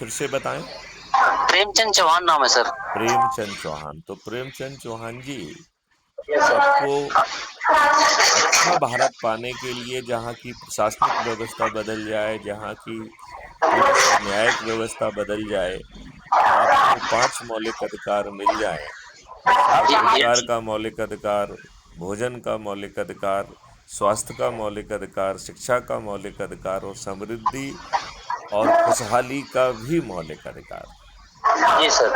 फिर से बताएं। प्रेमचंद चौहान नाम है सर। प्रेमचंद चौहान। तो प्रेमचंद चौहान जी, आपको अच्छा भारत पाने के लिए, जहाँ की प्रशासनिक व्यवस्था बदल जाए, जहाँ की पुलिस और न्यायिक व्यवस्था बदल जाए, आपको 5 मौलिक अधिकार मिल जाएं, जिसमें जी रोजगार जी का मौलिक अधिकार, भोजन का मौलिक अधिकार, स्वास्थ्य का मौलिक अधिकार, शिक्षा का मौलिक अधिकार और समृद्धि और खुशहाली का भी मौलिक अधिकार। जी सर।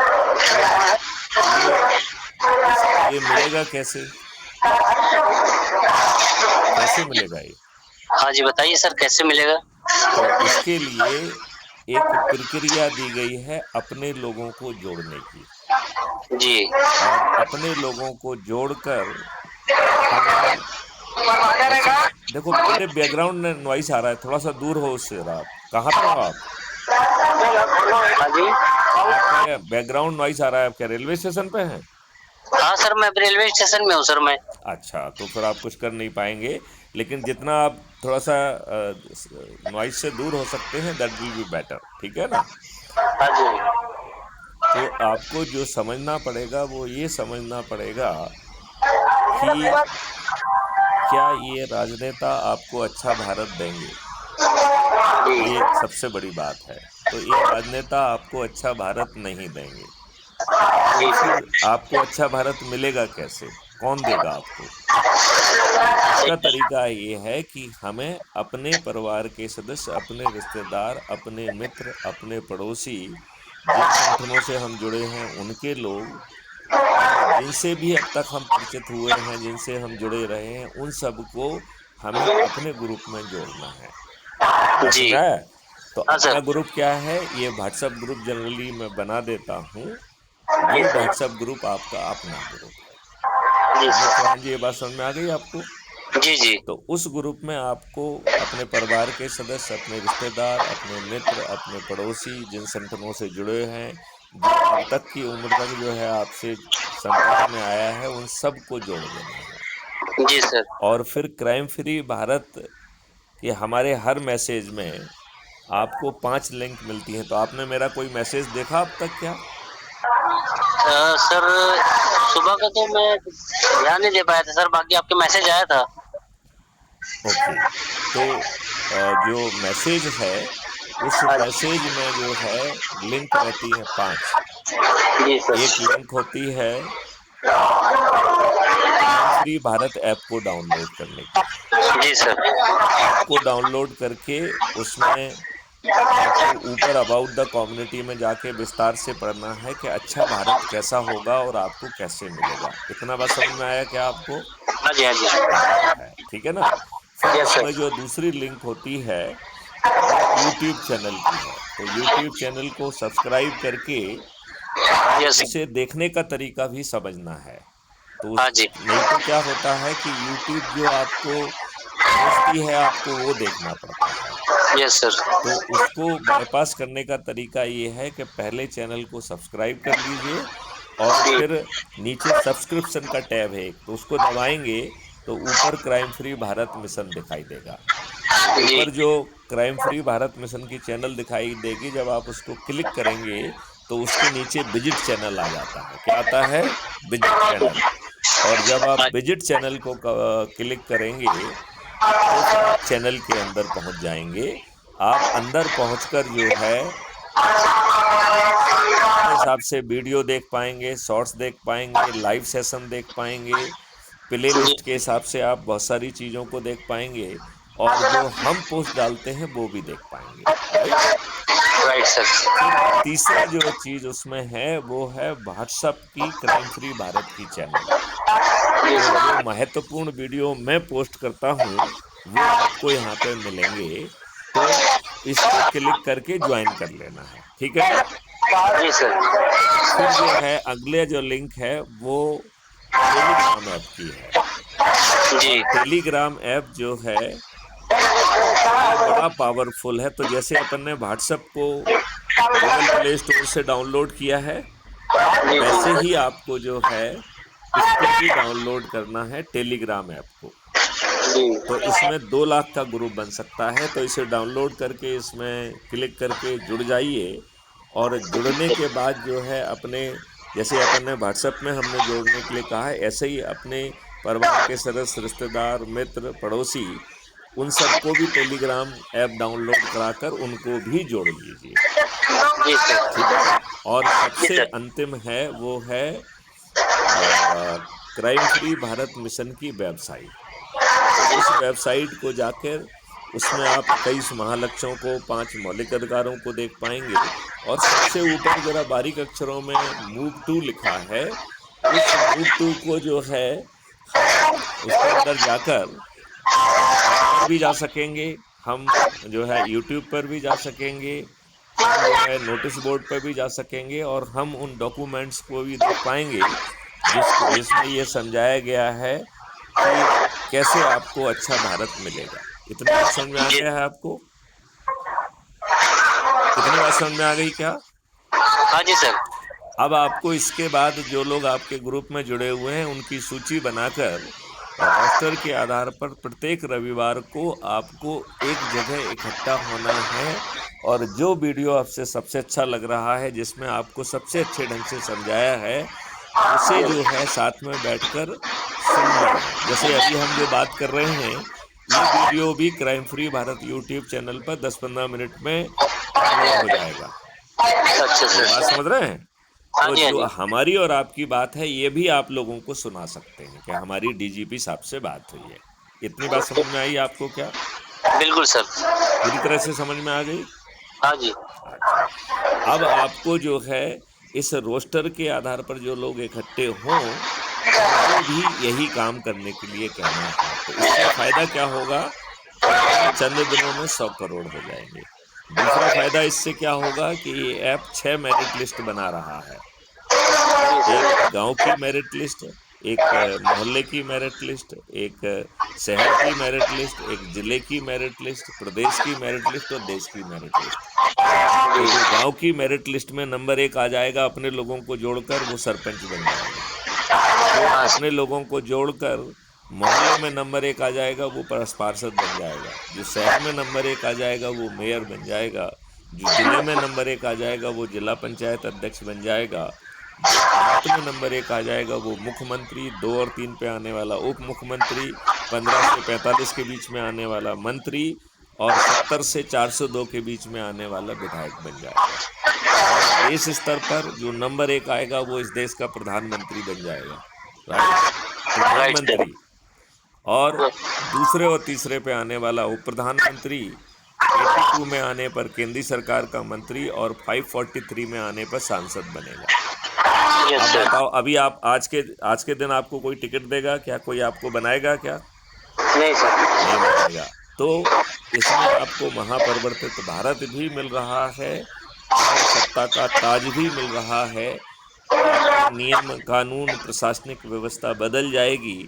तो ये ये मिलेगा कैसे? कैसे मिलेगा ये? हाँ जी, बताइए सर कैसे मिलेगा। तो इसके लिए एक प्रक्रिया दी गई है अपने लोगों को जोड़ने की। जी। और अपने लोगों को जोड़कर हमें, वैसे देखो मेरे बैकग्राउंड में नॉइस आ रहा है, थोड़ा सा दूर हो उससे जरा। आप कहाँ पे हो आप? हाँ जी। आपका बैकग्राउंड नॉइस आ रहा है, आप क्या रेलवे स्टेशन पे हैं? हाँ सर, मैं रेलवे स्टेशन में हूँ सर मैं। अच्छा, तो फिर आप कुछ कर नहीं पाएंगे, लेकिन जितना आप थोड़ा सा नॉइस से दूर हो सकते हैं, दैट विल बी बेटर, ठीक है ना? हाँ जी। तो आपको जो समझना पड़ेगा वो ये समझना पड़ेगा कि क्या ये राजनेता आपको अच्छा भारत देंगे। ये सबसे बड़ी बात है। तो ये राजनेता आपको अच्छा भारत नहीं देंगे, तो जी फिर सर। आपको अच्छा भारत मिलेगा कैसे? कौन देगा आपको? इसका तरीका ये है कि हमें अपने परिवार के सदस्य, अपने रिश्तेदार, अपने मित्र, अपने पड़ोसी, जिन संगठनों से हम जुड़े हैं उनके लोग, और जिनसे भी अब तक हम परिचित हुए हैं, जिनसे हम जुड़े रहे हैं, उन सबको हमें अपने ग्रुप में जोड़ना है। बात जी। समझ आया? तो हाँ अपना सर। ग्रुप क्या है? ये व्हाट्सएप ग्रुप जनरली मैं बना देता हूँ। जी वो सर। व्हाट्सएप ग्रुप आपका अपना ग्रुप है। जी अमित सर। चौहान जी, ये बात समझ में आ गई आपको? जी जी। तो उस ग्रुप में आपको अपने परिवार के सदस्य, अपने रिश्तेदार, अपने मित्र, अपने पड़ोसी, जिन संगठनों से जुड़े हैं, जो अब तक की उम्र तक जो है आपसे संपर्क में आया है, उन सबको जोड़ देना है। जी सर। और फिर क्राइम फ्री भारत के हमारे हर मैसेज में आपको 5 लिंक मिलती हैं। तो आपने मेरा कोई मैसेज देखा अब तक क्या? सर, सुबह का तो मैं ध्यान नहीं दे पाया था सर, बाकी आपके मैसेज आया था। ओके। तो जो मैसेज है, उस हाँ मैसेज में जो है लिंक रहती है 5। जी सर। एक लिंक होती है क्राइम फ्री भारत ऐप को डाउनलोड करने की। जी सर। ऐप को डाउनलोड करके उसमें आपको ऊपर अबाउट द कम्युनिटी में जाके विस्तार से पढ़ना है कि अच्छा भारत कैसा होगा और आपको कैसे मिलेगा। इतना बात समझ में आया क्या आपको? हाँ जी। हाँ जी। है, ठीक है ना? फिर यस सर। उसमें जो दूसरी लिंक होती है वो यूट्यूब चैनल की है। तो यूट्यूब चैनल को सब्सक्राइब करके और यस। उसे देखने का तरीका भी समझना है। तो हाँ उस, जी। नहीं तो क्या होता है कि यूट्यूब जो आपको भेजती है, आपको वो देखना पड़ता है। Yes sir. तो उसको बाईपास करने का तरीका ये है कि पहले चैनल को सब्सक्राइब कर लीजिए, और जी फिर नीचे सब्सक्रिप्शन का टैब है एक, तो उसको दबाएंगे तो ऊपर क्राइम फ्री भारत मिशन दिखाई देगा। तो जी। ऊपर जो क्राइम फ्री भारत मिशन की चैनल दिखाई देगी, जब आप उसको क्लिक करेंगे तो उसके नीचे विजिट चैनल आ जाता है। क्या आता है? Visit channel. और जब आप हाँ विजिट चैनल को क्लिक करेंगे तो फिर आप चैनल के अंदर पहुंच जाएंगे। आप अंदर पहुंचकर जो है अपने हिसाब से वीडियो देख पाएंगे, शॉर्ट्स देख पाएंगे, लाइव सेशन देख पाएंगे, प्ले जी। लिस्ट के हिसाब से आप बहुत सारी चीज़ों को देख पाएंगे, और जो हम पोस्ट डालते हैं वो भी देख पाएंगे। राइट। Right sir. फिर तीसरा जो चीज़ उसमें है वो है व्हाट्सएप की क्राइम फ्री भारत की चैनल। जी तो जो सर। महत्वपूर्ण वीडियो मैं पोस्ट करता हूँ वो आपको यहाँ पे मिलेंगे। तो इसको क्लिक करके ज्वाइन कर लेना है, ठीक है ना? जी सर। फिर जो है अगले जो लिंक है वो टेलीग्राम ऐप की है। जी। और टेलीग्राम ऐप जो है ये बड़ा पावरफुल है। तो जैसे अपन ने व्हाट्सएप को गूगल प्ले स्टोर से डाउनलोड किया है, जी वैसे जी। ही आपको जो है इसको भी डाउनलोड करना है, टेलीग्राम ऐप को। जी। तो इसमें 2 लाख का ग्रुप बन सकता है। तो इसे डाउनलोड करके इसमें क्लिक करके जुड़ जाइए। और जुड़ने के बाद जो है अपने, जैसे अपन ने व्हाट्सएप में हमने जोड़ने के लिए कहा है, ऐसे ही अपने परिवार के सदस्य, रिश्तेदार, मित्र, पड़ोसी, उन सबको भी टेलीग्राम ऐप डाउनलोड कराकर उनको भी जोड़ लीजिए। जी सर। ठीक है। और जी सबसे सर। अंतिम है वो है क्राइम फ्री भारत मिशन की वेबसाइट। उस वेबसाइट को जाकर उसमें आप 21 महालक्ष्यों को, 5 मौलिक अधिकारों को देख पाएंगे। और सबसे ऊपर जरा बारीक अक्षरों में मूव टू लिखा है। उस मूव टू को जो है उसके अंदर जाकर पर भी जा सकेंगे हम, जो है यूट्यूब पर भी जा सकेंगे, हम जो है नोटिस बोर्ड पर भी जा सकेंगे, और हम उन डॉक्यूमेंट्स को भी देख पाएंगे जिसमें ये समझाया गया है कि कैसे आपको अच्छा भारत मिलेगा। इतनी बात समझ में आ गया है आपको? इतनी बात समझ में आ गई क्या? हाँ जी सर। अब आपको इसके बाद जो लोग आपके ग्रुप में जुड़े हुए हैं उनकी सूची बनाकर रोस्टर के आधार पर प्रत्येक रविवार को आपको एक जगह इकट्ठा होना है, और जो वीडियो आपसे सबसे अच्छा लग रहा है, जिसमें आपको सबसे अच्छे ढंग से समझाया है, उसे जो है साथ में बैठकर सुनना है। जैसे अभी हम जो बात कर रहे हैं, ये वीडियो भी crime free Bharat YouTube channel पर 10-15 मिनट में अपलोड हो जाएगा। अच्छा ये बात सर। समझ रहे हैं? हाँ तो जी, हाँ जो जी। हमारी और आपकी बात है, ये भी आप लोगों को सुना सकते हैं कि हमारी डीजीपी साहब से बात हुई है। इतनी बात समझ में आई आपको क्या? बिल्कुल सर। पूरी तरह से समझ में आ गई? हाँ जी। अच्छा। अब आपको जो है इस रोस्टर के आधार पर जो लोग इकट्ठे हों, उनको भी यही काम करने के लिए कहना है। तो इससे फायदा क्या होगा कि चंद दिनों में 100 करोड़ हो जाएंगे। दूसरा फायदा इससे क्या होगा कि ये ऐप 6 मेरिट लिस्ट बना रहा है। एक गांव की मेरिट लिस्ट, एक मोहल्ले की मेरिट लिस्ट, एक शहर की मेरिट लिस्ट, एक जिले की मेरिट लिस्ट, प्रदेश की मेरिट लिस्ट और देश की मेरिट लिस्ट। तो जो गांव की मेरिट लिस्ट में नंबर 1 आ जाएगा, अपने लोगों को जोड़कर वो सरपंच बन जाएगा। जो अपने लोगों को जोड़कर मोहल्ले में नंबर 1 आ जाएगा, वो पार्षद बन जाएगा। जो शहर में नंबर 1 आ जाएगा, वो मेयर बन जाएगा। जो जिले में नंबर 1 आ जाएगा, वो जिला पंचायत अध्यक्ष बन जाएगा। जो प्रांत में नंबर 1 आ जाएगा, वो मुख्यमंत्री, 2 और 3 पे आने वाला उप मुख्यमंत्री, 15 से 45 के बीच में आने वाला मंत्री, और 70 से 402 के बीच में आने वाला विधायक बन जाएगा। देश स्तर पर जो नंबर 1 आएगा, वो इस देश का प्रधानमंत्री बन जाएगा। प्रधानमंत्री। और दूसरे और तीसरे पे आने वाला उप प्रधानमंत्री, 82 में आने पर केंद्रीय सरकार का मंत्री, और 543 में आने पर सांसद बनेगा। अब बताओ, अभी आप आज के दिन आपको कोई टिकट देगा क्या? कोई आपको बनाएगा क्या? नहीं सर। नहीं बनाएगा। तो इसमें आपको महापरिवर्तित भारत भी मिल रहा है और सत्ता का ताज भी मिल रहा है। नियम, कानून, प्रशासनिक व्यवस्था बदल जाएगी।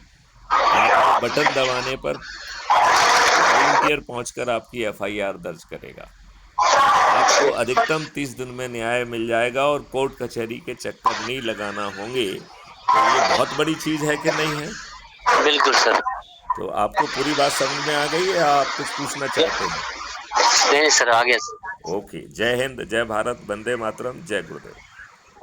आप बटन दबाने पर वॉलंटियर पहुंचकर आपकी एफआईआर दर्ज करेगा। आपको अधिकतम 30 दिन में न्याय मिल जाएगा और कोर्ट कचहरी के चक्कर नहीं लगाना होंगे। तो ये बहुत बड़ी चीज है कि नहीं है? बिल्कुल सर। तो आपको पूरी बात समझ में आ गई है या आप कुछ पूछना चाहते हैं? नहीं सर, आ गया सर। ओके। जय हिंद, जय भारत, वंदे मातरम, जय गुरुदेव।